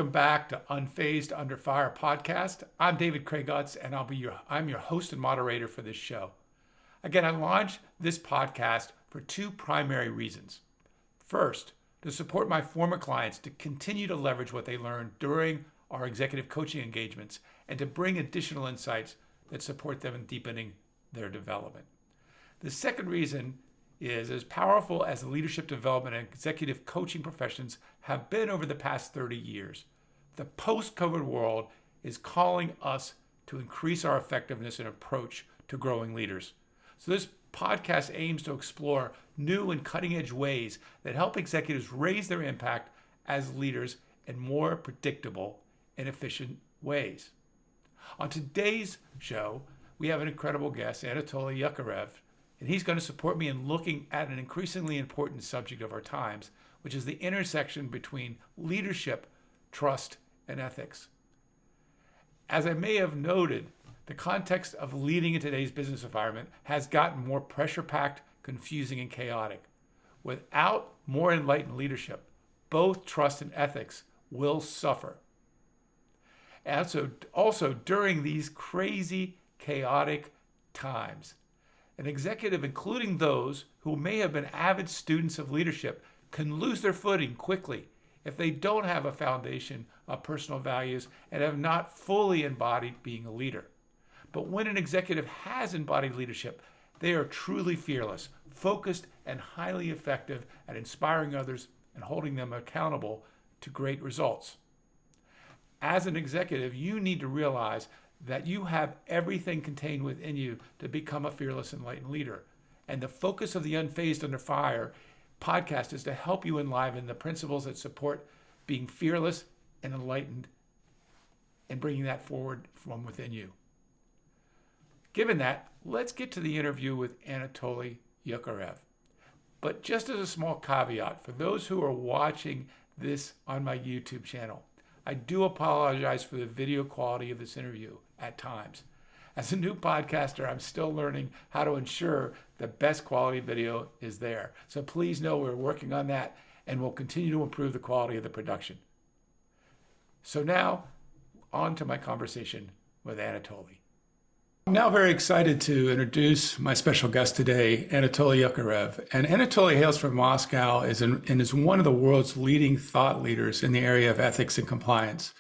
welcome back to Unfazed Under Fire podcast. I'm David Kraigutz, and I'm your host and moderator for this show. Again, I launched this podcast for two primary reasons. First, to support my former clients to continue to leverage what they learned during our executive coaching engagements and to bring additional insights that support them in deepening their development. The second reason is as powerful as the leadership development and executive coaching professions have been over the past 30 years. The post-COVID world is calling us to increase our effectiveness and approach to growing leaders. So this podcast aims to explore new and cutting-edge ways that help executives raise their impact as leaders in more predictable and efficient ways. On today's show, we have an incredible guest, Anatoly Yakorev, and he's going to support me in looking at an increasingly important subject of our times, which is the intersection between leadership, trust, and ethics. As I may have noted, the context of leading in today's business environment has gotten more pressure-packed, confusing, and chaotic. Without more enlightened leadership, both trust and ethics will suffer. And so also during these crazy, chaotic times, an executive, including those who may have been avid students of leadership, can lose their footing quickly if they don't have a foundation of personal values and have not fully embodied being a leader. But when an executive has embodied leadership, they are truly fearless, focused, and highly effective at inspiring others and holding them accountable to great results. As an executive, you need to realize that you have everything contained within you to become a fearless, enlightened leader. And the focus of the Unfazed Under Fire podcast is to help you enliven the principles that support being fearless and enlightened and bringing that forward from within you. Given that, let's get to the interview with Anatoly Yakorev. But just as a small caveat, for those who are watching this on my YouTube channel, I do apologize for the video quality of this interview at times. As a new podcaster, I'm still learning how to ensure the best quality video is there. So please know we're working on that and we'll continue to improve the quality of the production. So now, on to my conversation with Anatoly. I'm now very excited to introduce my special guest today, Anatoly Yakorev. And Anatoly hails from Moscow and is one of the world's leading thought leaders in the area of ethics and compliance.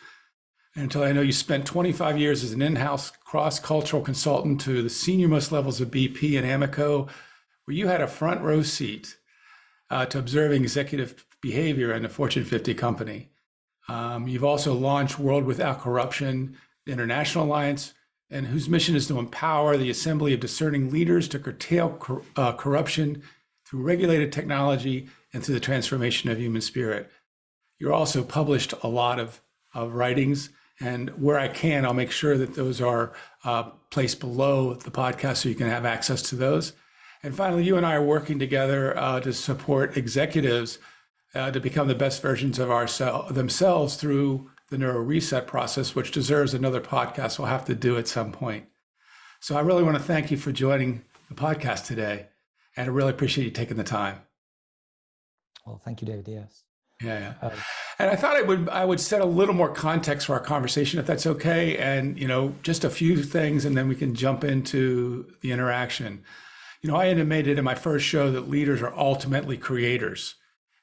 Anatoly, I know you spent 25 years as an in-house cross-cultural consultant to the senior-most levels of BP and Amoco, where you had a front row seat to observing executive behavior in a Fortune 50 company. You've also launched World Without Corruption, the International Alliance, and whose mission is to empower the assembly of discerning leaders to curtail corruption through regulated technology and through the transformation of human spirit. You're also published a lot of writings, and where I can, I'll make sure that those are placed below the podcast so you can have access to those. And finally, you and I are working together to support executives to become the best versions of themselves through the Neuro Reset process, which deserves another podcast we'll have to do at some point. So I really want to thank you for joining the podcast today, and I really appreciate you taking the time. Well, thank you, David. Yes. Yeah. And I thought I would set a little more context for our conversation, if that's okay, and just a few things, and then we can jump into the interaction. I intimated in my first show that leaders are ultimately creators,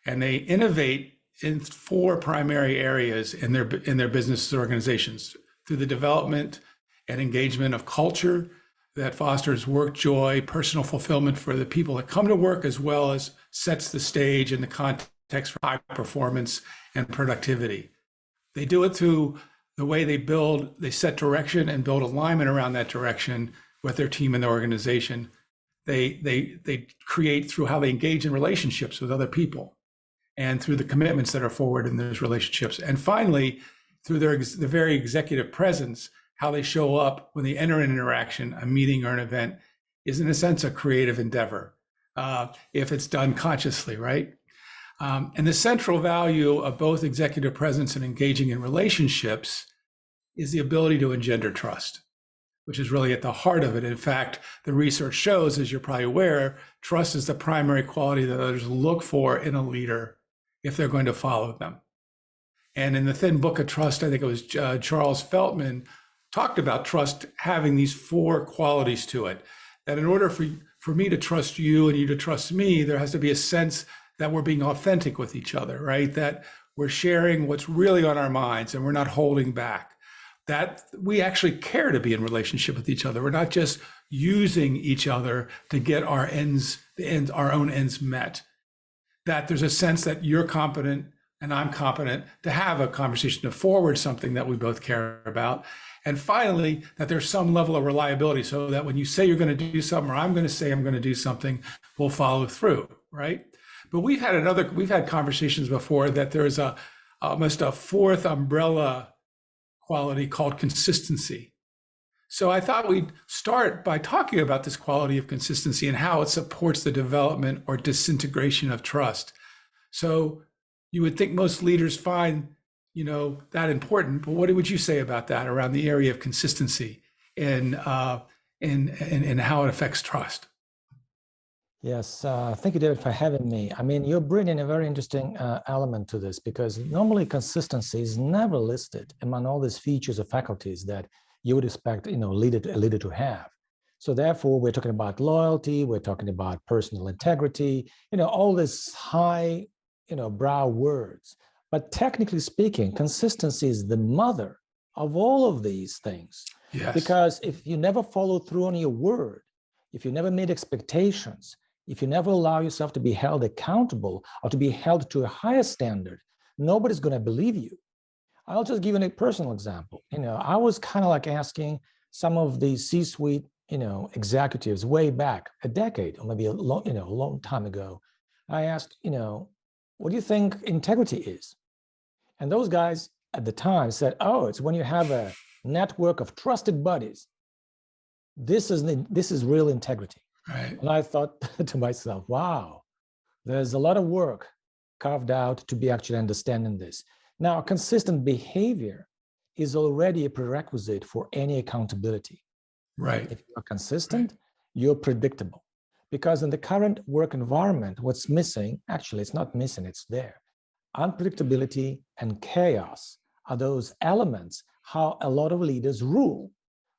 and they innovate in four primary areas in their business organizations: through the development and engagement of culture that fosters work joy, personal fulfillment for the people that come to work, as well as sets the stage and the context for high performance and productivity. They do it through the way they set direction and build alignment around that direction with their team and their organization. They create through how they engage in relationships with other people, and through the commitments that are forward in those relationships. And finally, through the very executive presence, how they show up when they enter an interaction, a meeting or an event, is in a sense a creative endeavor, if it's done consciously, right? And the central value of both executive presence and engaging in relationships is the ability to engender trust, which is really at the heart of it. In fact, the research shows, as you're probably aware, trust is the primary quality that others look for in a leader if they're going to follow them. And in the Thin Book of Trust, I think it was Charles Feltman talked about trust having these four qualities to it. That in order for me to trust you and you to trust me, there has to be a sense that we're being authentic with each other, right? That we're sharing what's really on our minds and we're not holding back. That we actually care to be in relationship with each other. We're not just using each other to get our own ends met. That there's a sense that you're competent and I'm competent to have a conversation, to forward something that we both care about. And finally, that there's some level of reliability so that when you say you're going to do something, or I'm going to say I'm going to do something, we'll follow through, right? But we've had conversations before that there's almost a fourth umbrella quality called consistency. So I thought we'd start by talking about this quality of consistency and how it supports the development or disintegration of trust. So you would think most leaders find, that important, but what would you say about that around the area of consistency and how it affects trust? Yes, thank you, David, for having me. I mean, you're bringing a very interesting element to this, because normally consistency is never listed among all these features or faculties that you would expect, a leader to have. So therefore, we're talking about loyalty, we're talking about personal integrity, all these high, brow words. But technically speaking, consistency is the mother of all of these things. Yes. Because if you never follow through on your word, if you never meet expectations, if you never allow yourself to be held accountable or to be held to a higher standard, nobody's going to believe you. I'll just give you a personal example. I was kind of like asking some of the C-suite, executives way back a decade or maybe a long time ago. I asked, what do you think integrity is? And those guys at the time said, oh, it's when you have a network of trusted buddies. This is real integrity. Right. And I thought to myself, wow, there's a lot of work carved out to be actually understanding this. Now, consistent behavior is already a prerequisite for any accountability. Right. If you're consistent, you're predictable. Because in the current work environment, what's missing, actually, it's not missing, it's there. Unpredictability and chaos are those elements how a lot of leaders rule.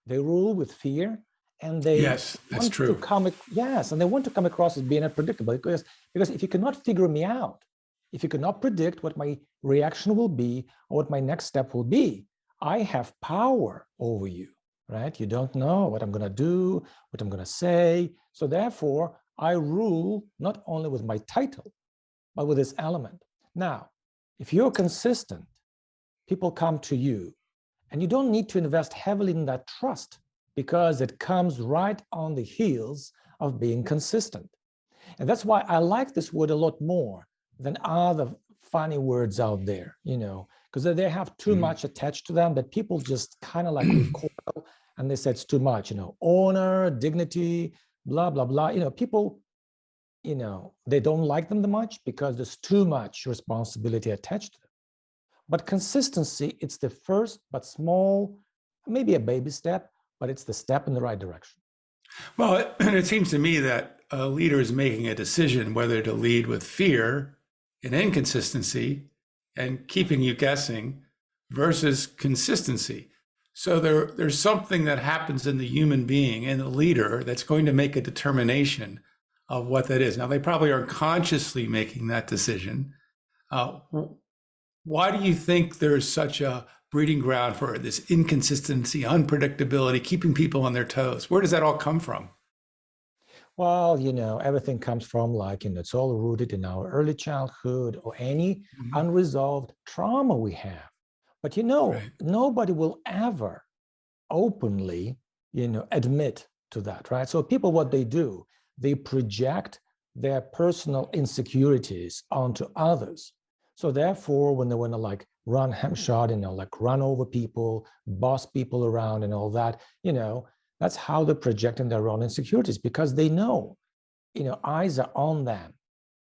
They rule with fear, and they that's true. And they want to come across as being unpredictable, because if you cannot figure me out, if you cannot predict what my reaction will be or what my next step will be, I have power over you, right? You don't know what I'm going to do, what I'm going to say. So therefore, I rule not only with my title, but with this element. Now, if you're consistent, people come to you, and you don't need to invest heavily in that trust, because it comes right on the heels of being consistent. And that's why I like this word a lot more than other funny words out there, because they have too much attached to them that people just kind of like recoil, and they say it's too much, honor, dignity, blah, blah, blah. People, they don't like them that much because there's too much responsibility attached to them. But consistency, it's the first but small, maybe a baby step, but it's the step in the right direction. Well, it seems to me that a leader is making a decision whether to lead with fear and inconsistency and keeping you guessing versus consistency. So there's something that happens in the human being and the leader that's going to make a determination of what that is. Now, they probably aren't consciously making that decision. Why do you think there's such a breeding ground for this inconsistency, unpredictability, keeping people on their toes? Where does that all come from? Well, everything comes from it's all rooted in our early childhood or any unresolved trauma we have. But nobody will ever openly, admit to that, right? So people, what they do, they project their personal insecurities onto others. So therefore, when they want to run hamshot, run over people, boss people around and all that, that's how they're projecting their own insecurities, because they know, eyes are on them,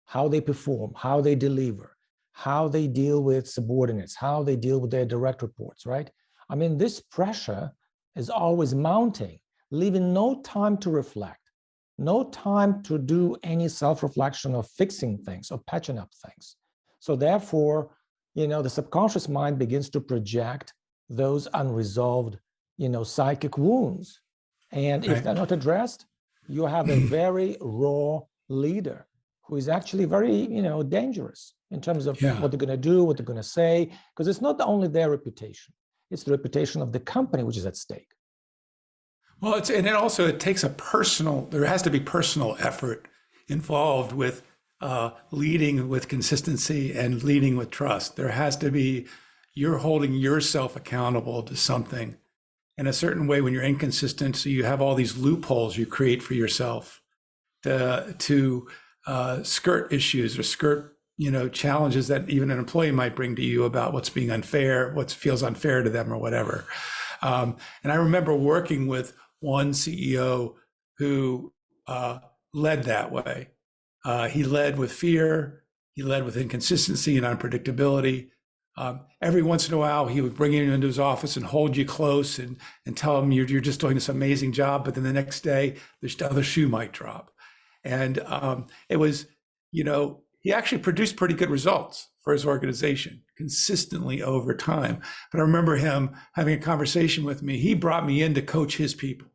how they perform, how they deliver, how they deal with subordinates, how they deal with their direct reports, right? I mean, this pressure is always mounting, leaving no time to reflect, no time to do any self-reflection or fixing things or patching up things. So therefore, the subconscious mind begins to project those unresolved, psychic wounds. And if they're not addressed, you have a very raw leader who is actually very, dangerous in terms of what they're going to do, what they're going to say, because it's not only their reputation, it's the reputation of the company which is at stake. Well, it takes there has to be personal effort involved with leading with consistency and leading with trust. There has to be, you're holding yourself accountable to something in a certain way when you're inconsistent. So you have all these loopholes you create for yourself to skirt issues or skirt, challenges that even an employee might bring to you about what's being unfair, what feels unfair to them or whatever. And I remember working with one CEO who led that way. He led with fear. He led with inconsistency and unpredictability. Every once in a while, he would bring you into his office and hold you close and tell him you're just doing this amazing job. But then the next day, the other shoe might drop. And it was, he actually produced pretty good results for his organization consistently over time. But I remember him having a conversation with me. He brought me in to coach his people.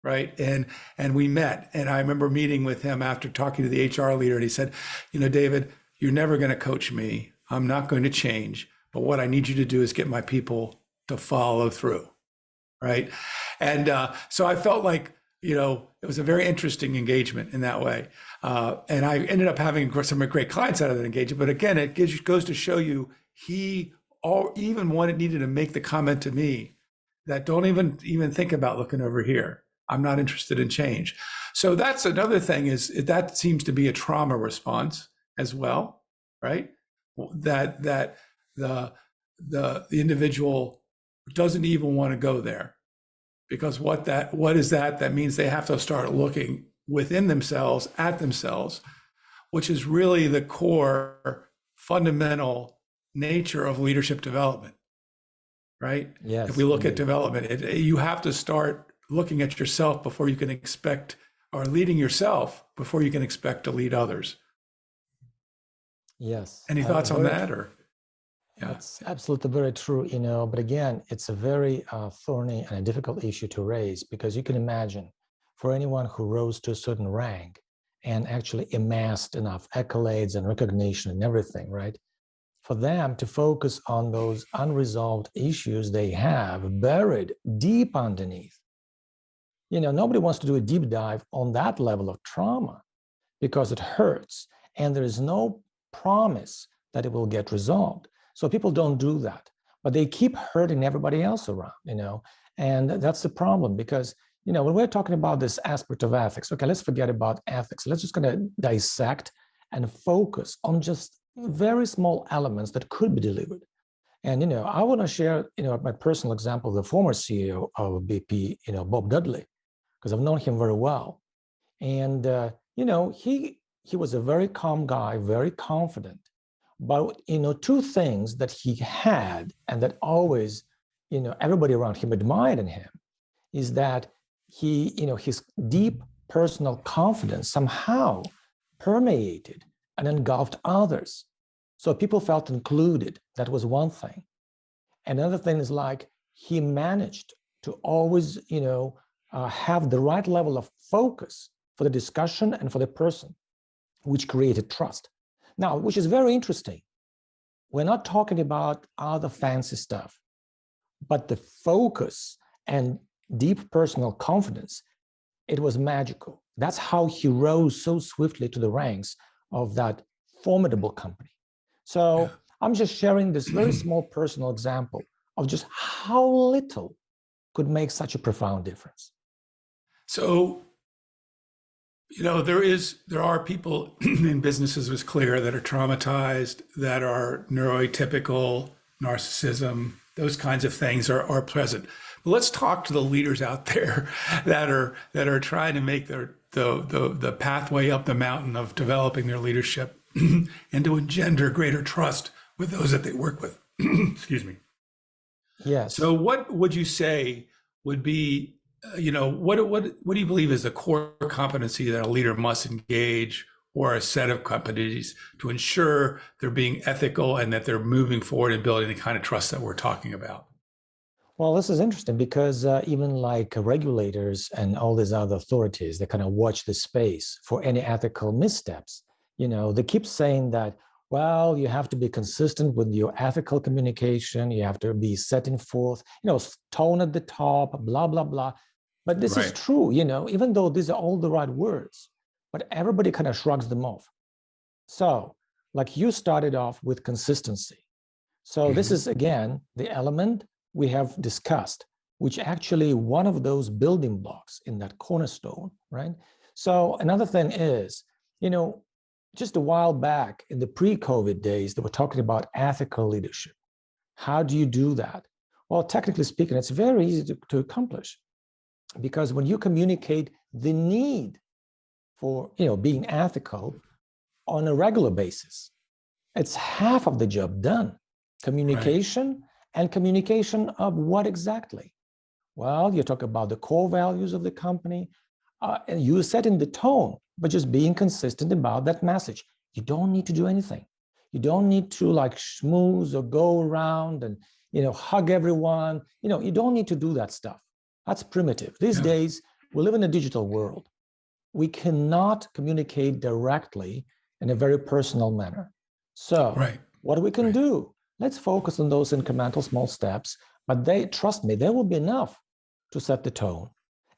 Right. And we met, and I remember meeting with him after talking to the HR leader, and he said, David, you're never going to coach me. I'm not going to change. But what I need you to do is get my people to follow through. Right. And so I felt like, it was a very interesting engagement in that way. And I ended up having some great clients out of that engagement. But again, it goes to show you even needed to make the comment to me that don't even think about looking over here. I'm not interested in change. So that's another thing, is that seems to be a trauma response as well, right? That the individual doesn't even want to go there, because what is that? That means they have to start looking within themselves at themselves, which is really the core fundamental nature of leadership development, right? Yes. If we look at development, you have to start looking at yourself before you can expect, or leading yourself before you can expect to lead others. Yes. Any thoughts on that? Or That's absolutely very true, but again, it's a very thorny and a difficult issue to raise, because you can imagine for anyone who rose to a certain rank and actually amassed enough accolades and recognition and everything, right? For them to focus on those unresolved issues they have buried deep underneath. Nobody wants to do a deep dive on that level of trauma because it hurts and there is no promise that it will get resolved. So people don't do that, but they keep hurting everybody else around, and that's the problem, because, when we're talking about this aspect of ethics, okay, let's forget about ethics. Let's just kind of dissect and focus on just very small elements that could be delivered. And, I want to share, my personal example, the former CEO of BP, Bob Dudley, because I've known him very well. And, he was a very calm guy, very confident. But, two things that he had and that always, everybody around him admired in him is that he, his deep personal confidence somehow permeated and engulfed others. So people felt included. That was one thing. Another thing is like he managed to always, have the right level of focus for the discussion and for the person, which created trust. Now, which is very interesting. We're not talking about other fancy stuff, but the focus and deep personal confidence, it was magical. That's how he rose so swiftly to the ranks of that formidable company. So I'm just sharing this very small personal example of just how little could make such a profound difference. So, there are people in businesses, it's clear, that are traumatized, that are neurotypical, narcissism, those kinds of things are present. But let's talk to the leaders out there that are trying to make the pathway up the mountain of developing their leadership and to engender greater trust with those that they work with. Excuse me. Yes. So what would you say would be, what do you believe is the core competency that a leader must engage or a set of companies to ensure they're being ethical and that they're moving forward and building the kind of trust that we're talking about? Well, this is interesting because even like regulators and all these other authorities, they kind of watch the space for any ethical missteps. They keep saying that, well, you have to be consistent with your ethical communication. You have to be setting forth, tone at the top, blah, blah, blah. But this is true, even though these are all the right words, but everybody kind of shrugs them off. So, like you started off with consistency. So this is, again, the element we have discussed, which actually one of those building blocks in that cornerstone, right? So another thing is, just a while back in the pre-COVID days, they were talking about ethical leadership. How do you do that? Well, technically speaking, it's very easy to accomplish, because when you communicate the need for being ethical on a regular basis, it's half of the job done. Communication, and communication of what exactly? Well, you talk about the core values of the company, and you setting the tone, but just being consistent about that message. You don't need to do anything. You don't need to like schmooze or go around and hug everyone. You don't need to do that stuff. That's primitive. These days, we live in a digital world. We cannot communicate directly in a very personal manner. So what we can do, let's focus on those incremental small steps, but trust me, there will be enough to set the tone.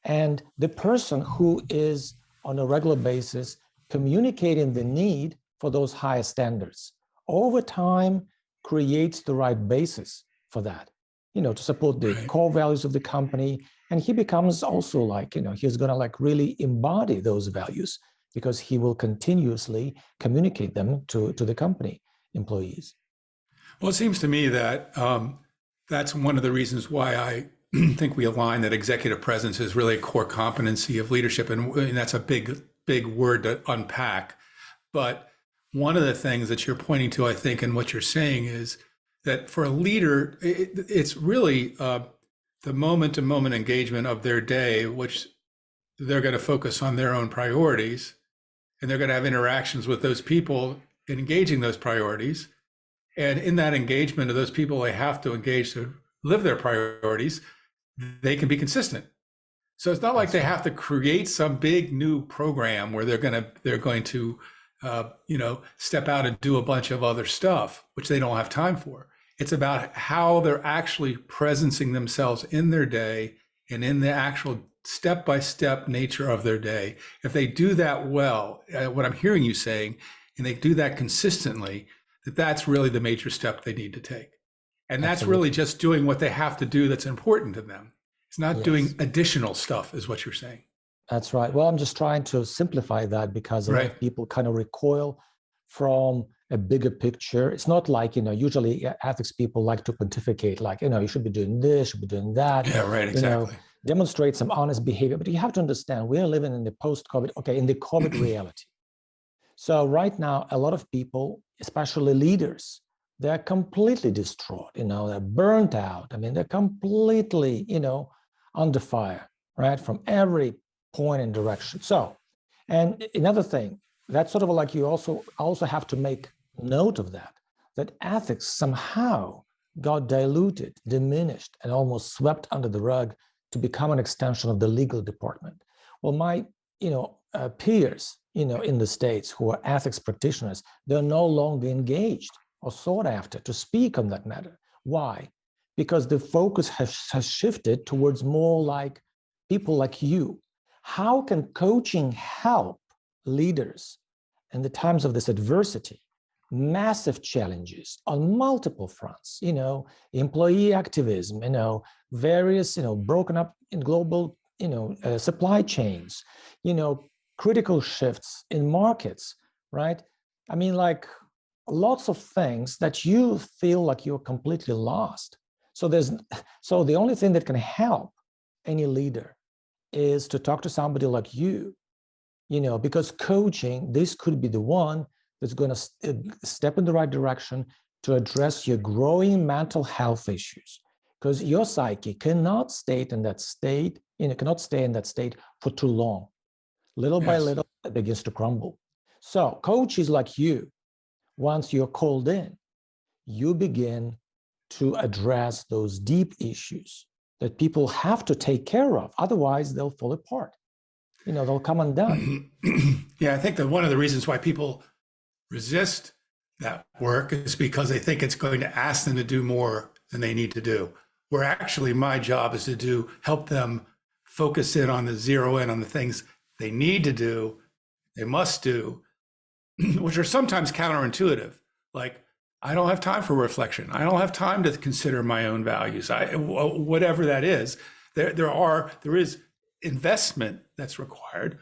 And the person who is on a regular basis communicating the need for those higher standards over time creates the right basis for that, to support the core values of the company. And he becomes also like, he's going to like really embody those values because he will continuously communicate them to the company employees. Well, it seems to me that that's one of the reasons why I think we align that executive presence is really a core competency of leadership. And that's a big word to unpack. But one of the things that you're pointing to, I think, and what you're saying is that for a leader, it's really the moment-to-moment engagement of their day, which they're going to focus on their own priorities, and they're going to have interactions with those people engaging those priorities. And in that engagement of those people they have to engage to live their priorities, they can be consistent. So it's not like they have to create some big new program where they're going to step out and do a bunch of other stuff, which they don't have time for. It's about how they're actually presencing themselves in their day and in the actual step-by-step nature of their day. If they do that well, what I'm hearing you saying, and they do that consistently, that's really the major step they need to take. And that's really just doing what they have to do that's important to them. It's not doing additional stuff, is what you're saying. That's right. Well, I'm just trying to simplify that because a lot of people kind of recoil from a bigger picture. It's not like, usually ethics people like to pontificate, like, you should be doing this, should be doing that. Yeah, right, exactly. Demonstrate some honest behavior. But you have to understand, we are living in the post-COVID, in the COVID reality. So right now, a lot of people, especially leaders, they're completely distraught, they're burnt out. I mean, they're completely, under fire, right? From every point and direction. So, and another thing, that's sort of like you also have to make note of that ethics somehow got diluted, diminished, and almost swept under the rug to become an extension of the legal department. Well, my, peers, in the States who are ethics practitioners, they're no longer engaged or sought after to speak on that matter. Why? Because the focus has shifted towards more like people like you. How can coaching help leaders in the times of this adversity, massive challenges on multiple fronts, employee activism, various, broken up in global, supply chains, critical shifts in markets, right? I mean, like lots of things that you feel like you're completely lost. So the only thing that can help any leader is to talk to somebody like you, because coaching, this could be the one that's going to step in the right direction to address your growing mental health issues, because your psyche cannot stay in that state for too long. Little by little, it begins to crumble. So coaches like you, once you're called in, you begin to address those deep issues that people have to take care of. Otherwise, they'll fall apart. They'll come undone. Yeah, I think that one of the reasons why people resist that work is because they think it's going to ask them to do more than they need to do. Where actually my job is to help them focus in on zero in on the things they need to do, they must do, which are sometimes counterintuitive. Like, I don't have time for reflection. I don't have time to consider my own values. Whatever that is, there is investment that's required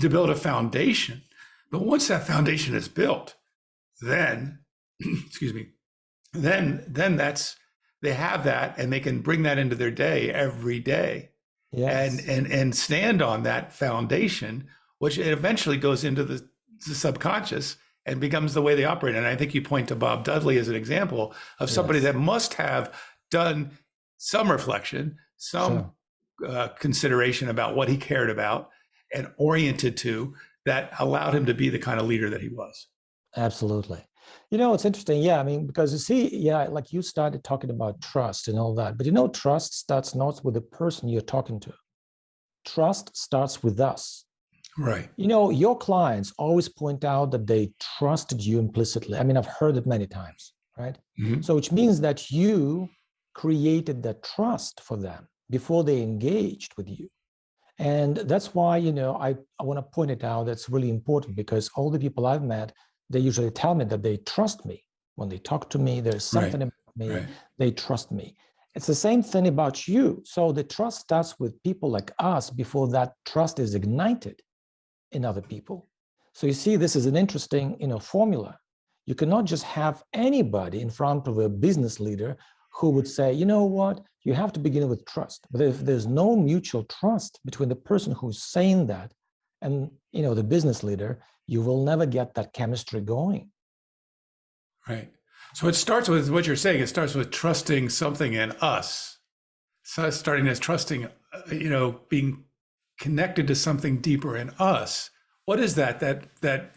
to build a foundation. But once that foundation is built, then, excuse me, then they have that and they can bring that into their day every day. Yes. And stand on that foundation, which eventually goes into the subconscious and becomes the way they operate. And I think you point to Bob Dudley as an example of somebody that must have done some reflection, some consideration about what he cared about and oriented to, that allowed him to be the kind of leader that he was. Absolutely. It's interesting. Yeah. I mean, because you see, like you started talking about trust and all that, but trust starts not with the person you're talking to. Trust starts with us. Right. Your clients always point out that they trusted you implicitly. I mean, I've heard it many times, right? Mm-hmm. So which means that you created that trust for them before they engaged with you. And that's why, I want to point it out. That's really important, because all the people I've met, they usually tell me that they trust me. When they talk to me, there's something about me, they trust me. It's the same thing about you. So the trust starts with people like us before that trust is ignited in other people. So you see, this is an interesting, formula. You cannot just have anybody in front of a business leader who would say, you know what, you have to begin with trust. But if there's no mutual trust between the person who's saying that and, the business leader, you will never get that chemistry going. Right. So it starts with what you're saying. It starts with trusting something in us. So starting as trusting, being connected to something deeper in us. What is that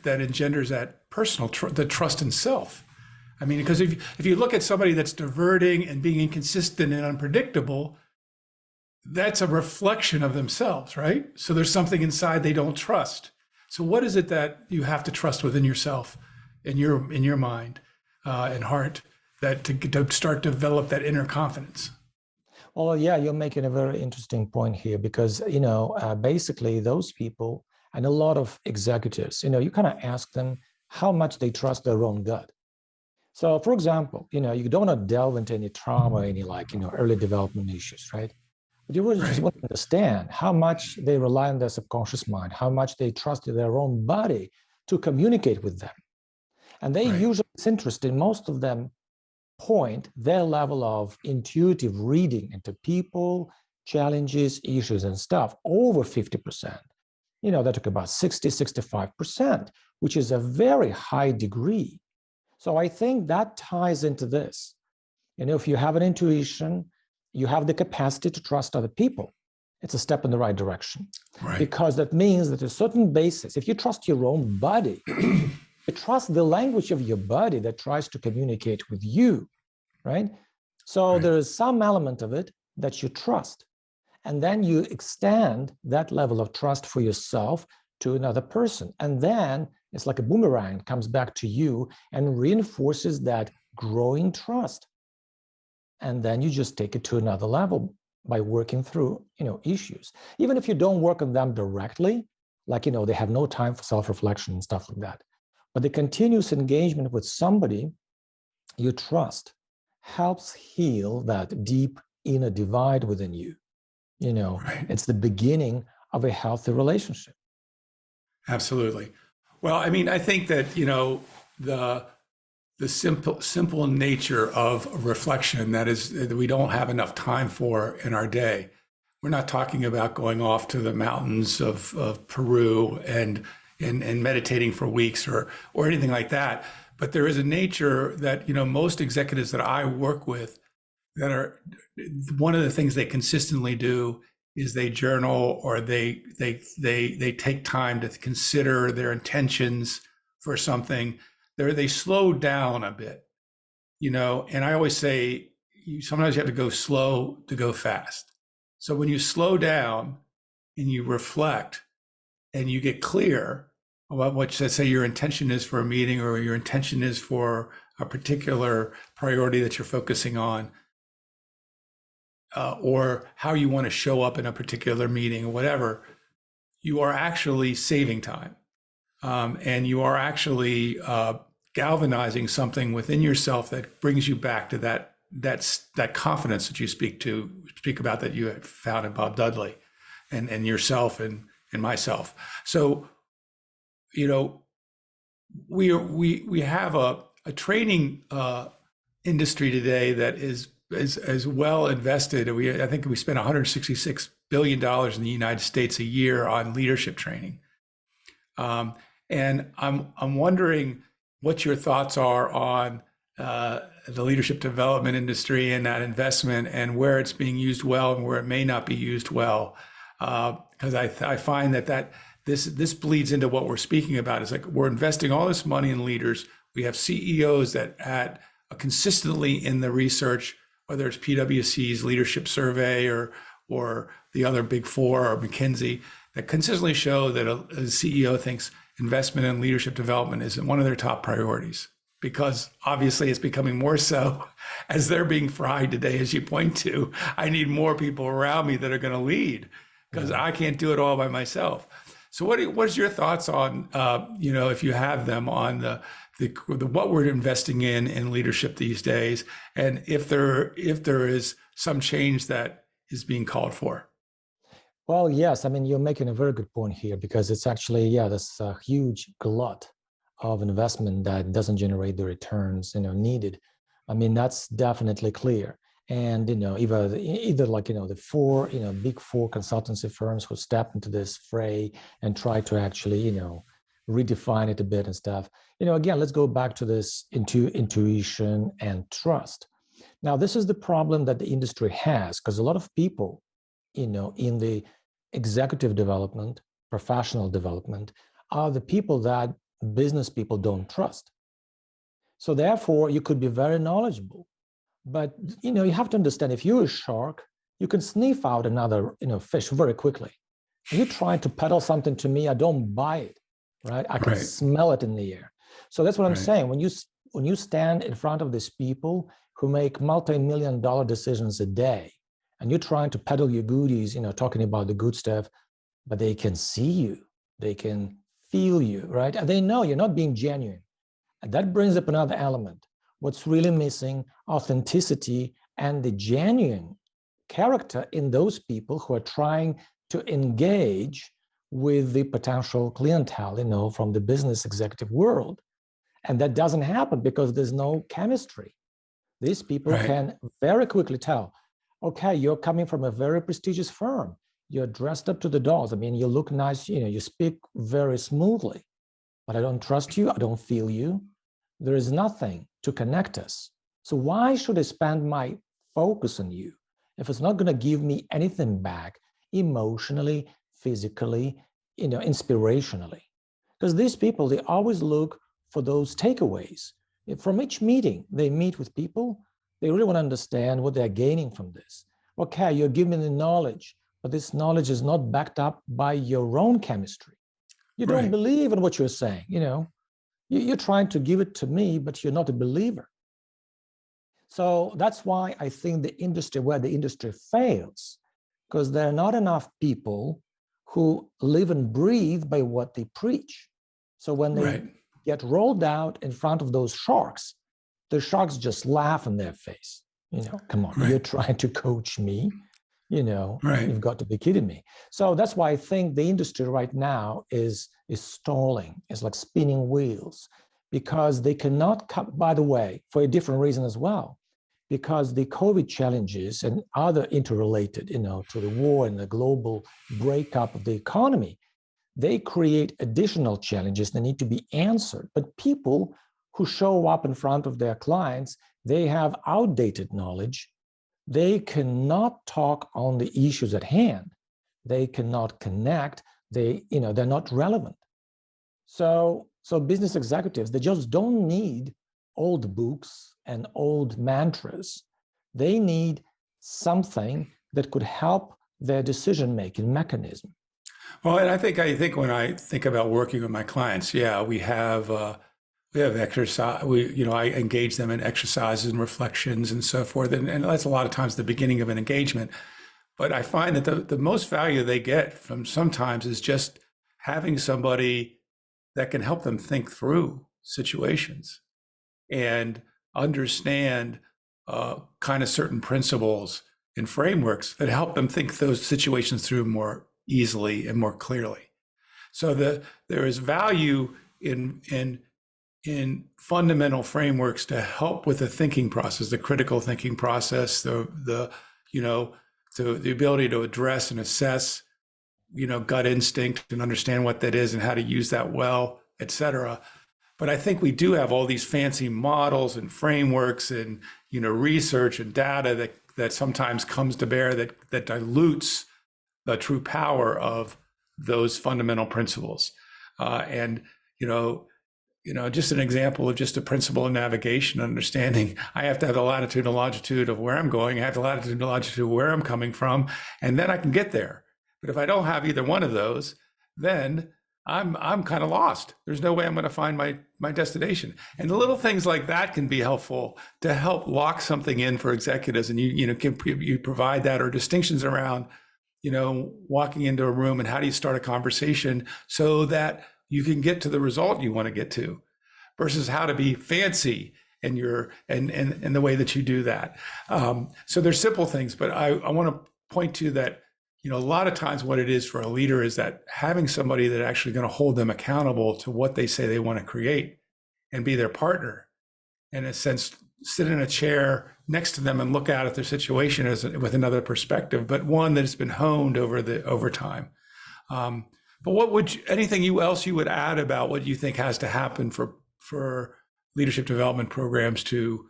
engenders that personal the trust in self? I mean, because if you look at somebody that's diverting and being inconsistent and unpredictable, that's a reflection of themselves, right? So there's something inside they don't trust. So what is it that you have to trust within yourself, in your mind and heart, that to start to develop that inner confidence? Well, yeah, you're making a very interesting point here, because, basically those people and a lot of executives, you kind of ask them how much they trust their own gut. So, for example, you don't want to delve into any trauma, any early development issues, right? But you really just want to understand how much they rely on their subconscious mind, how much they trust their own body to communicate with them. And they usually, it's interesting, most of them point their level of intuitive reading into people, challenges, issues, and stuff over 50%. They talk about 60, 65%, which is a very high degree. So I think that ties into this. If you have an intuition, you have the capacity to trust other people. It's a step in the right direction. Right. Because that means that a certain basis, if you trust your own body, you trust the language of your body that tries to communicate with you, right? So there is some element of it that you trust. And then you extend that level of trust for yourself to another person. And then it's like a boomerang, it comes back to you and reinforces that growing trust. And then you just take it to another level by working through, issues. Even if you don't work on them directly, they have no time for self-reflection and stuff like that. But the continuous engagement with somebody you trust helps heal that deep inner divide within you. It's the beginning of a healthy relationship. Absolutely. Well, I mean, I think that, the simple nature of reflection that we don't have enough time for in our day. We're not talking about going off to the mountains of Peru and meditating for weeks or anything like that. But there is a nature that, most executives that I work with, that are, one of the things they consistently do is they journal or they take time to consider their intentions for something. They slow down a bit, and I always say sometimes you have to go slow to go fast. So when you slow down and you reflect and you get clear about what, let's say, your intention is for a meeting or your intention is for a particular priority that you're focusing on, or how you want to show up in a particular meeting or whatever, you are actually saving time. And you are actually galvanizing something within yourself that brings you back to that confidence that you speak about, that you had found in Bob Dudley and yourself and myself. So, we have a training industry today that is well invested. I think we spend $166 billion in the United States a year on leadership training. And I'm wondering what your thoughts are on the leadership development industry and that investment, and where it's being used well and where it may not be used well. Because I find that this bleeds into what we're speaking about. It's like we're investing all this money in leaders. We have CEOs that add consistently in the research, whether it's PwC's leadership survey or the other big four or McKinsey, that consistently show that a CEO thinks investment in leadership development isn't one of their top priorities, because obviously it's becoming more so as they're being fried today, as you point to. I need more people around me that are going to lead, because I can't do it all by myself. So what is your thoughts on, if you have them, on the what we're investing in leadership these days, and if there is some change that is being called for? Well, yes. I mean, you're making a very good point here, because it's actually, this huge glut of investment that doesn't generate the returns, needed. I mean, that's definitely clear. And, either like, the four, big four consultancy firms who step into this fray and try to actually, redefine it a bit and stuff. Again, let's go back to this intuition and trust. Now, this is the problem that the industry has, because a lot of people, in the executive development, professional development, are the people that business people don't trust. So therefore, you could be very knowledgeable, but you have to understand, if you're a shark, you can sniff out another fish very quickly. You try to peddle something to me, I don't buy it, right? I can smell it in the air. So that's what I'm saying. When you stand in front of these people who make multi-million-dollar decisions a day, and you're trying to peddle your goodies, talking about the good stuff, but they can see you, they can feel you, right? And they know you're not being genuine. And that brings up another element. What's really missing? Authenticity and the genuine character in those people who are trying to engage with the potential clientele, from the business executive world. And that doesn't happen because there's no chemistry. These people can very quickly tell, okay, you're coming from a very prestigious firm. You're dressed up to the dolls. I mean, you look nice, you speak very smoothly, but I don't trust you. I don't feel you. There is nothing to connect us. So why should I spend my focus on you if it's not going to give me anything back emotionally, physically, inspirationally? Because these people, they always look for those takeaways. From each meeting, they meet with people. They really want to understand what they're gaining from this. Okay, you're giving me the knowledge, but this knowledge is not backed up by your own chemistry. You don't believe in what you're saying. You're trying to give it to me, but you're not a believer. So that's why I think the industry fails, because there are not enough people who live and breathe by what they preach. So when they get rolled out in front of those sharks, the sharks just laugh in their face. Come on, you're trying to coach me. You've got to be kidding me. So that's why I think the industry right now is stalling. It's like spinning wheels, because they cannot come, by the way, for a different reason as well, because the COVID challenges and other interrelated, to the war and the global breakup of the economy, they create additional challenges that need to be answered. But people who show up in front of their clients, they have outdated knowledge. They cannot talk on the issues at hand. they cannot connect, they're not relevant. So business executives, they just don't need old books and old mantras. They need something that could help their decision-making mechanism. Well, and I think when I think about working with my clients, yeah, we have exercise. I engage them in exercises and reflections and so forth, and that's a lot of times the beginning of an engagement. But I find that the most value they get from sometimes is just having somebody that can help them think through situations and understand kind of certain principles and frameworks that help them think those situations through more easily and more clearly. So there is value in fundamental frameworks to help with the thinking process, the critical thinking process, the ability to address and assess, gut instinct and understand what that is and how to use that well, et cetera. But I think we do have all these fancy models and frameworks and, research and data that sometimes comes to bear that dilutes the true power of those fundamental principles. Just an example of just a principle of navigation, understanding I have to have the latitude and longitude of where I'm going. I have the latitude and longitude of where I'm coming from, and then I can get there. But if I don't have either one of those, then I'm kind of lost. There's no way I'm going to find my destination. And little things like that can be helpful to help lock something in for executives. And you provide that, or distinctions around, walking into a room and how do you start a conversation so that you can get to the result you want to get to, versus how to be fancy and the way that you do that. So there's simple things, but I want to point to that. A lot of times what it is for a leader is that having somebody that actually going to hold them accountable to what they say they want to create and be their partner, in a sense, sit in a chair next to them and look out at their situation with another perspective, but one that has been honed over time. But anything else you would add about what you think has to happen for leadership development programs to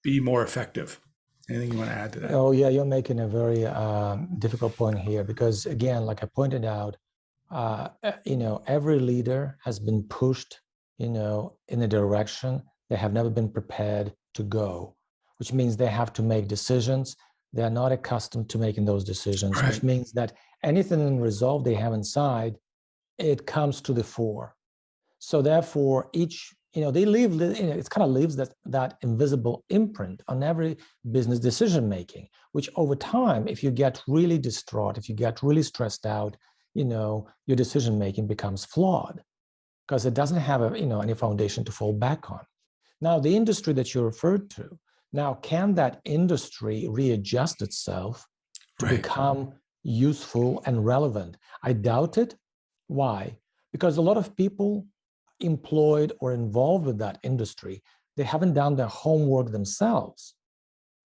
be more effective? Anything you want to add to that? Oh, yeah, you're making a very difficult point here, because again, like I pointed out, every leader has been pushed, in a direction they have never been prepared to go, which means they have to make decisions. They are not accustomed to making those decisions, right. Which means that anything in resolve they have inside, it comes to the fore. So therefore, they leave, it kind of leaves that invisible imprint on every business decision making, which over time, if you get really distraught, if you get really stressed out, your decision making becomes flawed because it doesn't have any foundation to fall back on. Now, the industry that you referred to, now, can that industry readjust itself to right. become useful and relevant? I doubt it. Why? Because a lot of people employed or involved with that industry, they haven't done their homework themselves,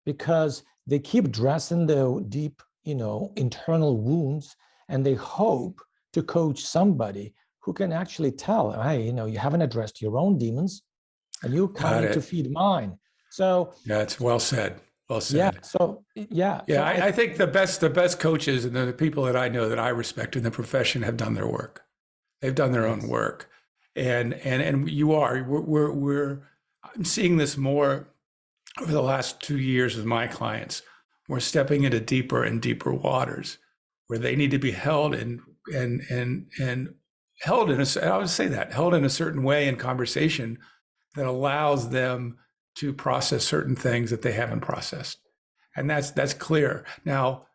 because they keep dressing their deep, internal wounds, and they hope to coach somebody who can actually tell, hey, you haven't addressed your own demons, and you're coming to feed mine. So yeah, it's well said. Well said. Yeah. So yeah. Yeah, so I think the best coaches and the people that I know that I respect in the profession have done their work. They've done their own work. And I'm seeing this more over the last 2 years with my clients. We're stepping into deeper and deeper waters where they need to be held and held in a certain way in conversation that allows them to process certain things that they haven't processed. And that's clear. Now,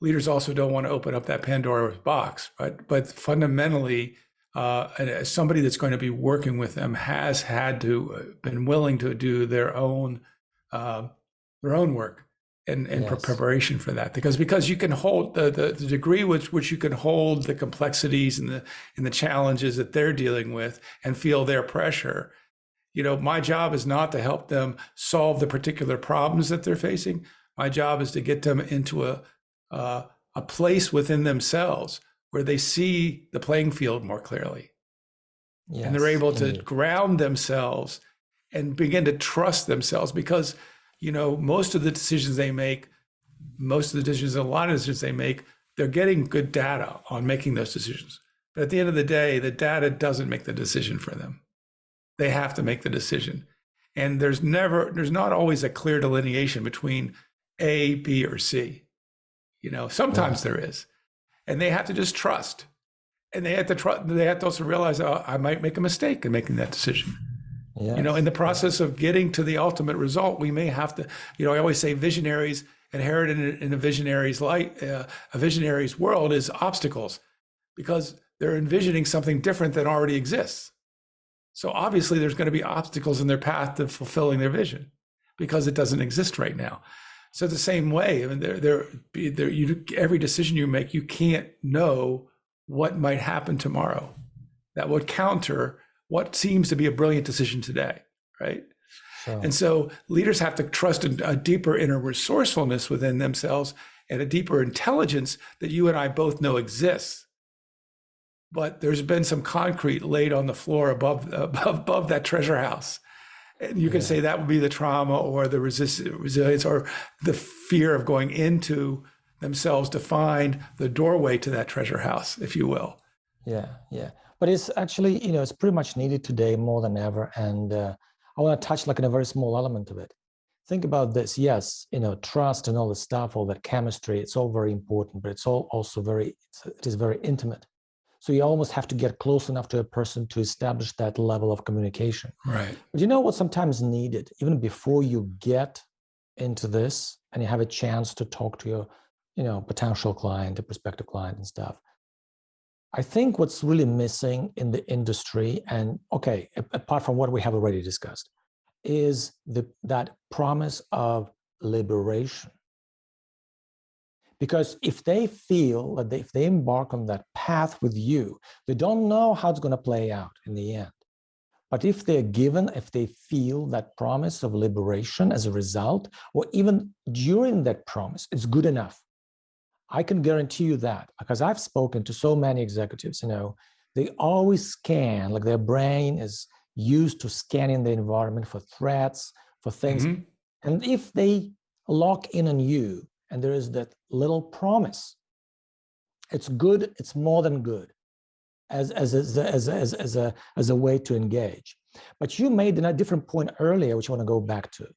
leaders also don't want to open up that Pandora's box, but fundamentally, somebody that's going to be working with them has been willing to do their own work in yes. preparation for that, because you can hold the degree which you can hold the complexities and the challenges that they're dealing with and feel their pressure. My job is not to help them solve the particular problems that they're facing. My job is to get them into a place within themselves where they see the playing field more clearly. Yes, and they're able to ground themselves and begin to trust themselves, because, most of the decisions they make most of the decisions, a lot of decisions they make, they're getting good data on making those decisions. But at the end of the day, the data doesn't make the decision for them. They have to make the decision. And there's not always a clear delineation between A, B, or C. Sometimes there is. And they have to just trust. And they have to trust. They have to also realize, oh, I might make a mistake in making that decision. Yes. In the process of getting to the ultimate result, we may have to, I always say visionaries inherent in a visionary's light, a visionary's world is obstacles, because they're envisioning something different than already exists. So obviously there's going to be obstacles in their path to fulfilling their vision because it doesn't exist right now. So the same way, I mean, every decision you make, you can't know what might happen tomorrow that would counter what seems to be a brilliant decision today, right? Sure. And so leaders have to trust a deeper inner resourcefulness within themselves and a deeper intelligence that you and I both know exists. But there's been some concrete laid on the floor above that treasure house. And you can say that would be the trauma or the resilience or the fear of going into themselves to find the doorway to that treasure house, if you will. Yeah. But it's actually, it's pretty much needed today more than ever. And I want to touch like in a very small element of it. Think about this. Yes, trust and all the stuff, all that chemistry, it's all very important, but it's all also it is very intimate. So you almost have to get close enough to a person to establish that level of communication. Right. But you know what's sometimes needed, even before you get into this and you have a chance to talk to your, potential client, a prospective client and stuff. I think what's really missing in the industry, and apart from what we have already discussed, is that promise of liberation. Because if they feel that if they embark on that path with you, they don't know how it's going to play out in the end. But if they feel that promise of liberation as a result, or even during that promise, it's good enough. I can guarantee you that, because I've spoken to so many executives, they always scan, like their brain is used to scanning the environment for threats, for things. Mm-hmm. And if they lock in on you, and there is that little promise, it's good. It's more than good, as a way to engage. But you made a different point earlier, which I want to go back to.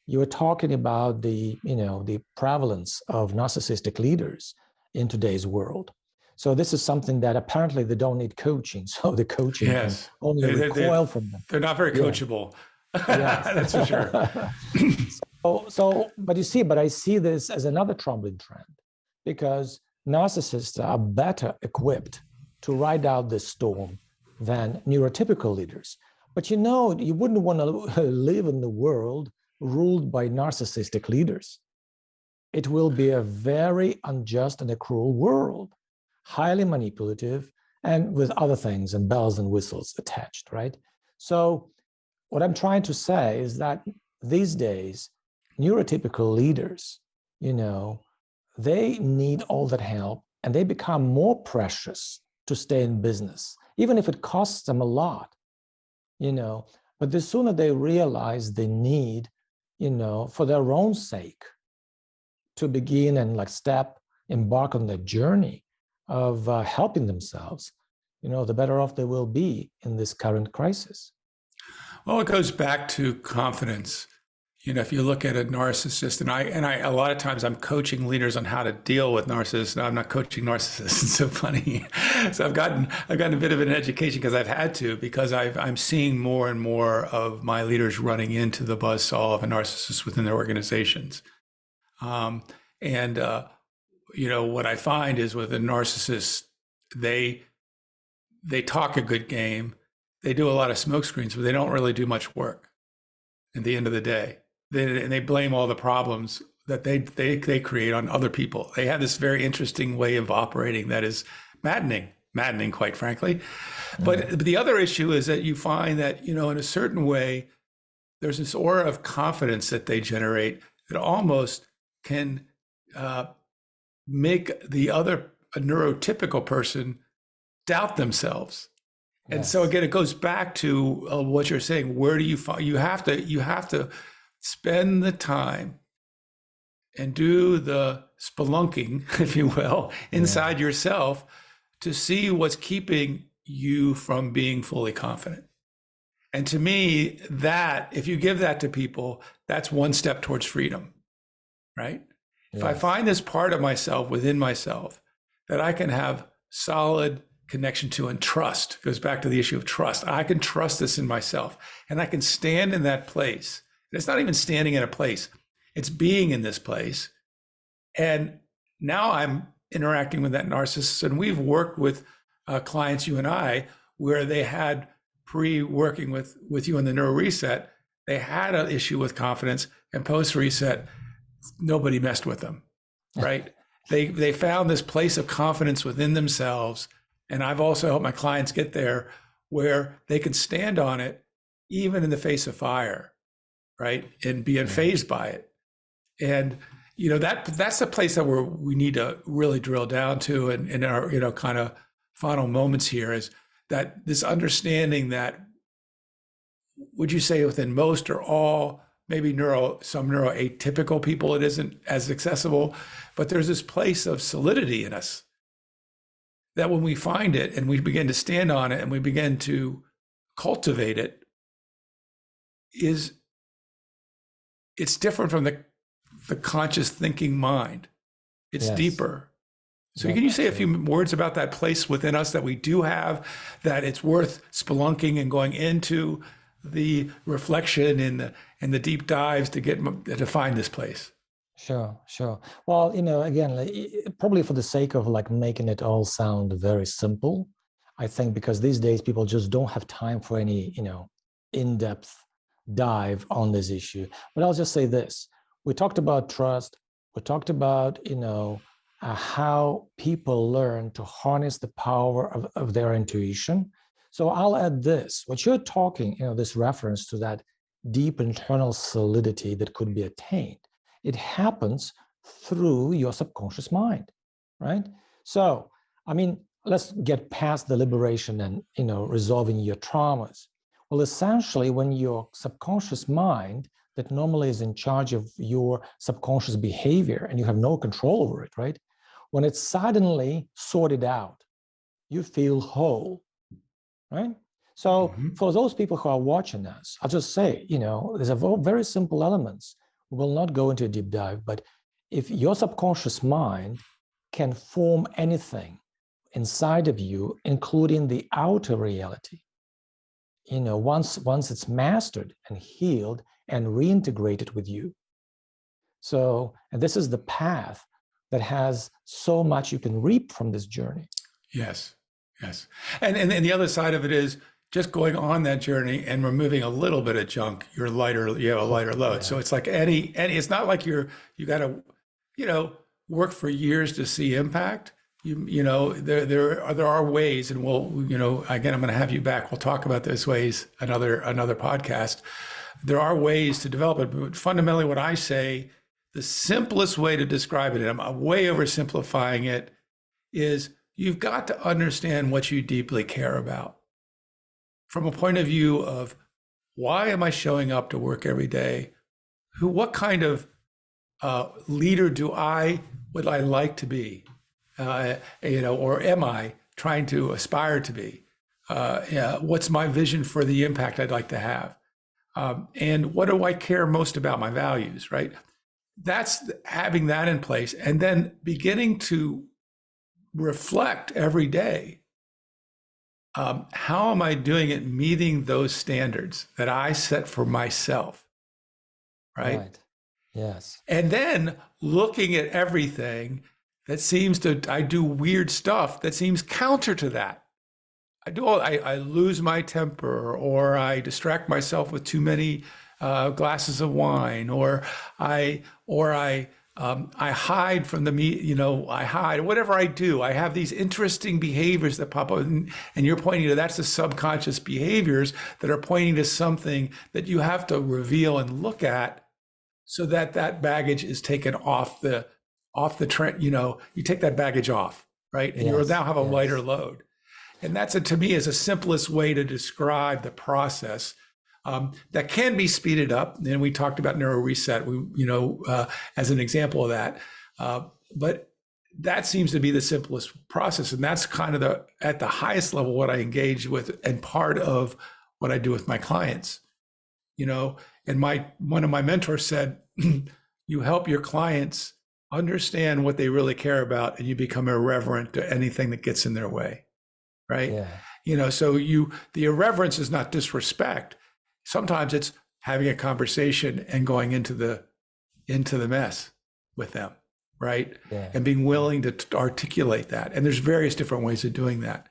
You were talking about the prevalence of narcissistic leaders in today's world. So this is something that apparently they don't need coaching. So the coaching can only recoil from them. They're not very coachable. Yeah. That's for sure. But I see this as another troubling trend, because narcissists are better equipped to ride out this storm than neurotypical leaders. But you wouldn't want to live in the world ruled by narcissistic leaders. It will be a very unjust and a cruel world, highly manipulative, and with other things and bells and whistles attached, right? So what I'm trying to say is that these days, neurotypical leaders, they need all that help, and they become more precious to stay in business, even if it costs them a lot, but the sooner they realize the need, for their own sake to begin and embark on the journey of helping themselves, the better off they will be in this current crisis. Well, it goes back to confidence. If you look at a narcissist, and I a lot of times I'm coaching leaders on how to deal with narcissists. Now I'm not coaching narcissists. It's so funny. So I've gotten a bit of an education because I've had to, because I'm seeing more and more of my leaders running into the buzzsaw of a narcissist within their organizations. What I find is with a narcissist, they talk a good game. They do a lot of smoke screens, but they don't really do much work at the end of the day. They blame all the problems that they create on other people. They have this very interesting way of operating that is maddening, quite frankly. But the other issue is that you find that, in a certain way, there's this aura of confidence that they generate that almost can make a neurotypical person doubt themselves. And yes. So again, it goes back to what you're saying. Where do you find, you have to spend the time and do the spelunking, if you will, inside yourself to see what's keeping you from being fully confident. And to me, that, if you give that to people, that's one step towards freedom, right? If I find this part of myself within myself that I can have solid connection to and trust, goes back to the issue of trust. I can trust this in myself and I can stand in that place. And it's not even standing in a place, it's being in this place. And now I'm interacting with that narcissist. And we've worked with clients, you and I, where they had pre-working with you in the neuro reset, they had an issue with confidence, and post reset, nobody messed with them, right? They found this place of confidence within themselves. And I've also helped my clients get there where they can stand on it, even in the face of fire, right? And be unfazed by it. And, you know, that's the place that we need to really drill down to in our, you know, kind of final moments here, is that this understanding that, would you say within most or all, maybe some neuroatypical people, it isn't as accessible, but there's this place of solidity in us that when we find it and we begin to stand on it and we begin to cultivate it, it's different from the conscious thinking mind. It's deeper. So can you say a few words about that place within us that we do have, that it's worth spelunking and going into the reflection and the deep dives to find this place? Sure. Well, you know, again, probably for the sake of like making it all sound very simple, I think because these days people just don't have time for any, you know, in-depth dive on this issue. But I'll just say this: we talked about trust. We talked about, you know, how people learn to harness the power of their intuition. So I'll add this: what you're talking, you know, this reference to that deep internal solidity that could be attained. It happens through your subconscious mind, right? So, I mean, let's get past the liberation and, you know, resolving your traumas. Well, essentially, when your subconscious mind that normally is in charge of your subconscious behavior and you have no control over it, right? When it's suddenly sorted out, you feel whole, right? So for those people who are watching us, I'll just say, you know, there's a very simple elements. We will not go into a deep dive, but if your subconscious mind can form anything inside of you, including the outer reality, you know, once it's mastered and healed and reintegrated with you. So, and this is the path that has so much you can reap from this journey. Yes. And the other side of it is just going on that journey and removing a little bit of junk. You have a lighter load. So it's like any, it's not like you got to, you know, work for years to see impact. You know, there are ways, and we'll, you know, again, I'm going to have you back. We'll talk about those ways another podcast. There are ways to develop it, but fundamentally, what I say, the simplest way to describe it, and I'm way oversimplifying it, is you've got to understand what you deeply care about, from a point of view of, why am I showing up to work every day? What kind of leader would I like to be? You know, or am I trying to aspire to be? What's my vision for the impact I'd like to have? And what do I care most about? My values, right? That's having that in place, and then beginning to reflect every day. How am I doing it, meeting those standards that I set for myself, right? Yes. And then looking at everything that I do weird stuff that seems counter to that. I lose my temper, or I distract myself with too many glasses of wine, or I hide from the you know, I hide, whatever I do. I have these interesting behaviors that pop up, and you're pointing to, that's the subconscious behaviors that are pointing to something that you have to reveal and look at, so that baggage is taken off the trend. You know, you take that baggage off, right? And you now have a lighter load. And that's, to me, is the simplest way to describe the process that can be speeded up. And we talked about neuro reset, as an example of that. But that seems to be the simplest process. And that's kind of at the highest level, what I engage with and part of what I do with my clients, and one of my mentors said, you help your clients understand what they really care about, and you become irreverent to anything that gets in their way. Right. Yeah. So the irreverence is not disrespect. Sometimes it's having a conversation and going into the mess with them. Right. Yeah. And being willing to articulate that. And there's various different ways of doing that.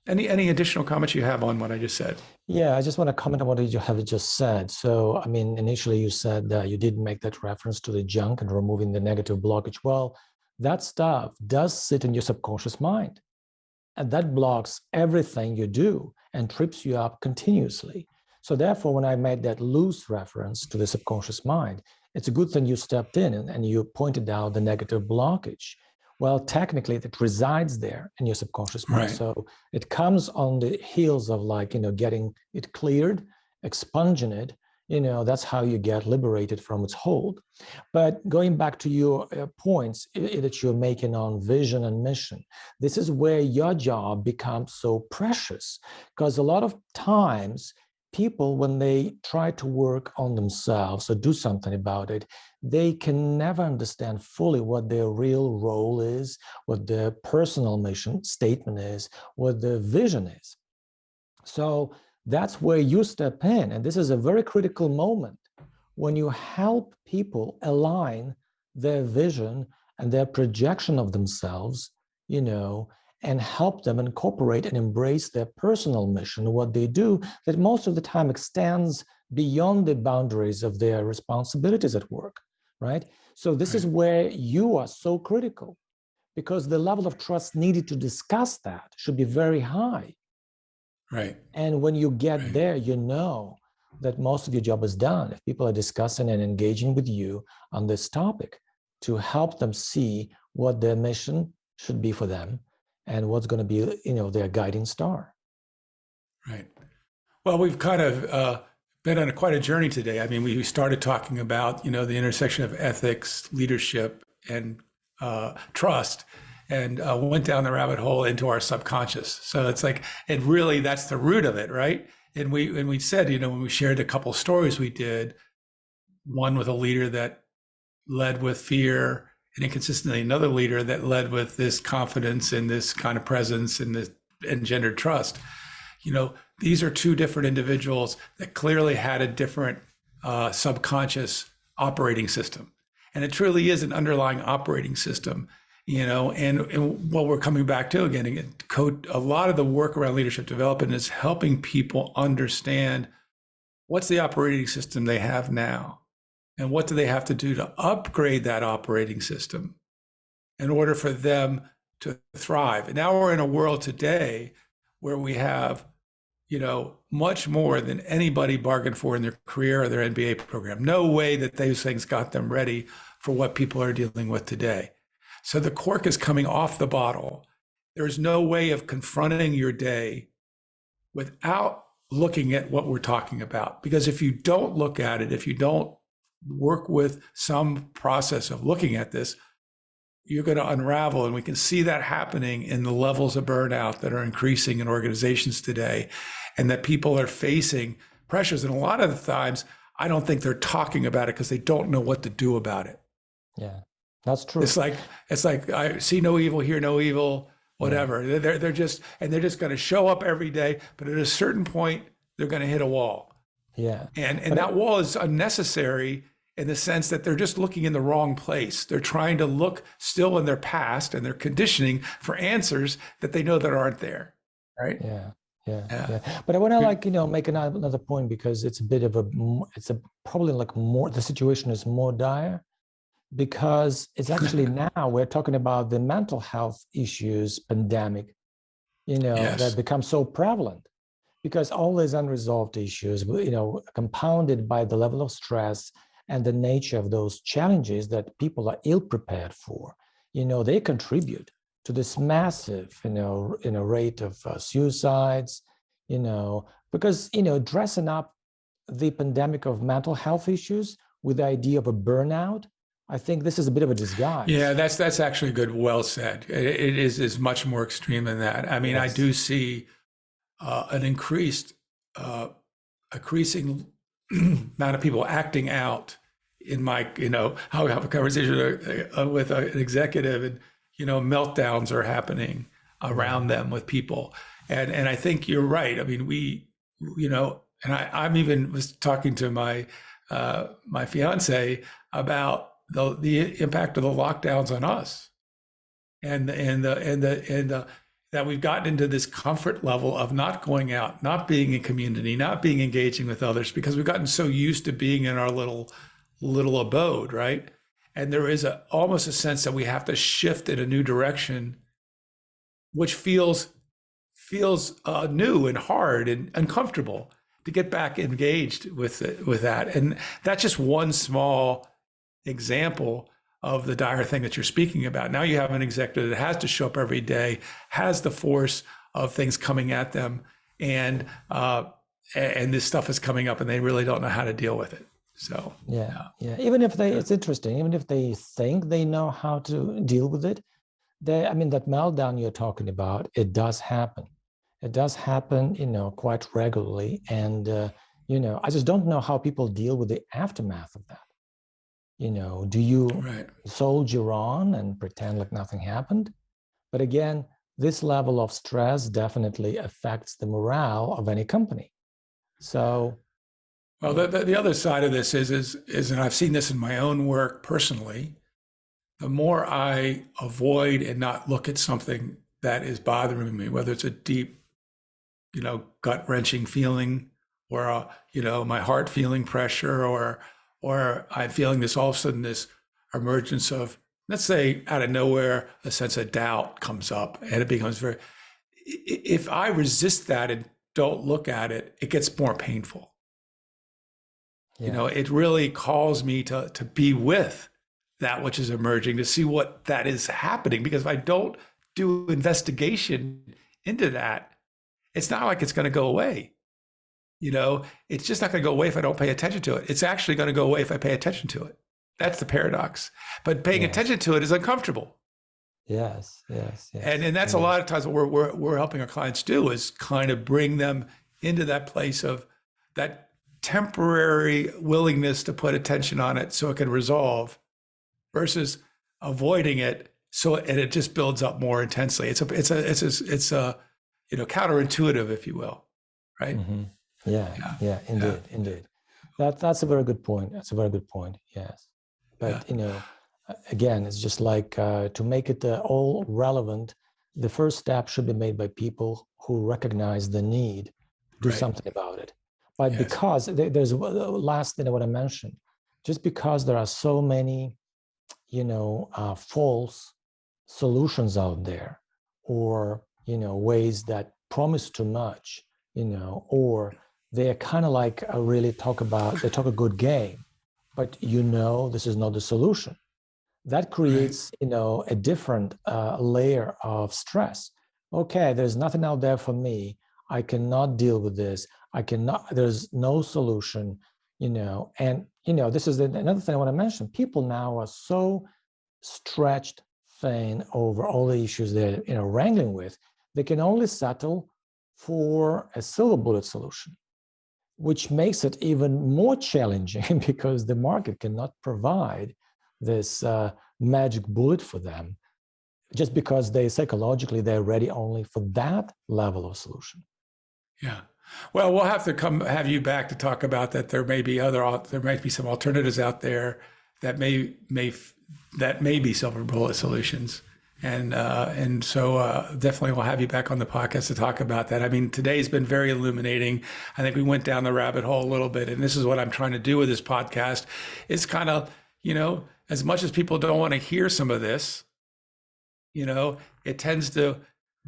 Any additional comments you have on what I just said? Yeah, I just want to comment on what you have just said. So, I mean, initially you said that you did make that reference to the junk and removing the negative blockage. Well, that stuff does sit in your subconscious mind, and that blocks everything you do and trips you up continuously. So therefore, when I made that loose reference to the subconscious mind, it's a good thing you stepped in and you pointed out the negative blockage. Well, technically, it resides there in your subconscious mind. Right. So it comes on the heels of getting it cleared, expunging it. That's how you get liberated from its hold. But going back to your points that you're making on vision and mission, this is where your job becomes so precious, because a lot of times people, when they try to work on themselves or do something about it, they can never understand fully what their real role is, what their personal mission statement is, what their vision is. So that's where you step in. And this is a very critical moment when you help people align their vision and their projection of themselves, and help them incorporate and embrace their personal mission, what they do, that most of the time extends beyond the boundaries of their responsibilities at work, right? So this is where you are so critical, because the level of trust needed to discuss that should be very high. Right. And when you get there, that most of your job is done if people are discussing and engaging with you on this topic to help them see what their mission should be for them and what's going to be, their guiding star. Right. Well, we've kind of been on quite a journey today. I mean, we started talking about, the intersection of ethics, leadership, and trust, and went down the rabbit hole into our subconscious. So it's like, that's the root of it, right? And we said, when we shared a couple stories we did, one with a leader that led with fear, and inconsistently another leader that led with this confidence and this kind of presence and this engendered trust. These are two different individuals that clearly had a different subconscious operating system. And it truly is an underlying operating system, and what we're coming back to again, a lot of the work around leadership development is helping people understand what's the operating system they have now. And what do they have to do to upgrade that operating system in order for them to thrive? And now we're in a world today where we have, much more than anybody bargained for in their career or their MBA program. No way that those things got them ready for what people are dealing with today. So the cork is coming off the bottle. There's no way of confronting your day without looking at what we're talking about. Because if you don't look at it, if you don't work with some process of looking at this, you're going to unravel. And we can see that happening in the levels of burnout that are increasing in organizations today, and that people are facing pressures. And a lot of the times, I don't think they're talking about it because they don't know what to do about it. Yeah, that's true. It's like I see no evil, hear no evil, whatever. Yeah. They're just going to show up every day, but at a certain point, they're going to hit a wall. Yeah. And that wall is unnecessary in the sense that they're just looking in the wrong place. They're trying to look still in their past and their conditioning for answers that they know that aren't there. Right. Yeah. But I want to make another point, because it's a bit of probably more, the situation is more dire, because it's actually now we're talking about the mental health issues pandemic, that become so prevalent, because all these unresolved issues, compounded by the level of stress and the nature of those challenges that people are ill prepared for, they contribute to this massive, rate of suicides, because, dressing up the pandemic of mental health issues with the idea of a burnout, I think this is a bit of a disguise. Yeah, that's actually good. Well said. It is much more extreme than that. I mean, I do see an increasing amount of people acting out in my, I'll have a conversation with an executive, and, meltdowns are happening around them with people. And I think you're right. I mean, and I'm even was talking to my fiance about the impact of the lockdowns on us, and that we've gotten into this comfort level of not going out, not being in community, not being engaging with others, because we've gotten so used to being in our little abode, right? And there is almost a sense that we have to shift in a new direction, which feels new and hard and uncomfortable, to get back engaged with that. And that's just one small example of the dire thing that you're speaking about. Now you have an executive that has to show up every day, has the force of things coming at them, and this stuff is coming up, and they really don't know how to deal with it. So yeah. Even if it's interesting, even if they think they know how to deal with it, that meltdown you're talking about, it does happen. It does happen, quite regularly. And, I just don't know how people deal with the aftermath of that. Do you soldier on and pretend like nothing happened? But again, this level of stress definitely affects the morale of any company. So, well, the other side of this is, and I've seen this in my own work personally, the more I avoid and not look at something that is bothering me, whether it's a deep, gut-wrenching feeling, or my heart feeling pressure, or I'm feeling all of a sudden this emergence of, let's say, out of nowhere, a sense of doubt comes up, and it becomes if I resist that and don't look at it, it gets more painful. Yeah. It really calls me to be with that which is emerging, to see what that is happening. Because if I don't do investigation into that, it's not like it's going to go away. It's just not going to go away if I don't pay attention to it. It's actually going to go away if I pay attention to it. That's the paradox. But paying attention to it is uncomfortable. Yes. And that's a lot of times what we're helping our clients do, is kind of bring them into that place of that temporary willingness to put attention on it so it can resolve, versus avoiding it and it just builds up more intensely. It's a counterintuitive, if you will, right? Mm-hmm. Yeah, indeed. That's a very good point. Yes, but again, it's just like to make it all relevant. The first step should be made by people who recognize the need to do something about it. But because there's last thing I want to mention, just because there are so many, false solutions out there, or ways that promise too much, or they're kind of like they talk a good game, but this is not the solution. That creates a different layer of stress. Okay, there's nothing out there for me. I cannot deal with this. There's no solution, and this is another thing I want to mention. People now are so stretched thin over all the issues they're wrangling with. They can only settle for a silver bullet solution, which makes it even more challenging because the market cannot provide this magic bullet for them, just because psychologically they're ready only for that level of solution. Yeah. Well, we'll have to have you back to talk about that. There may be some alternatives out there that may be silver bullet solutions. And so definitely we'll have you back on the podcast to talk about that. I mean, today's been very illuminating. I think we went down the rabbit hole a little bit, and this is what I'm trying to do with this podcast. It's kind of, as much as people don't want to hear some of this, it tends to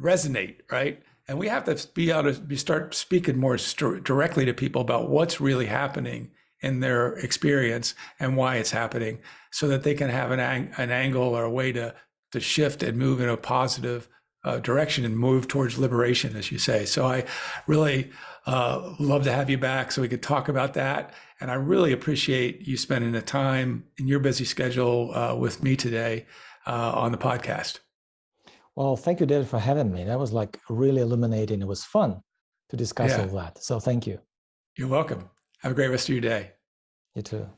resonate, right? And we have to be able to start speaking more directly to people about what's really happening in their experience and why it's happening, so that they can have an angle or a way to shift and move in a positive direction and move towards liberation, as you say. So I really love to have you back so we could talk about that. And I really appreciate you spending the time in your busy schedule with me today on the podcast. Well, thank you, David, for having me. That was like really illuminating. It was fun to discuss all that. So thank you. You're welcome. Have a great rest of your day. You too.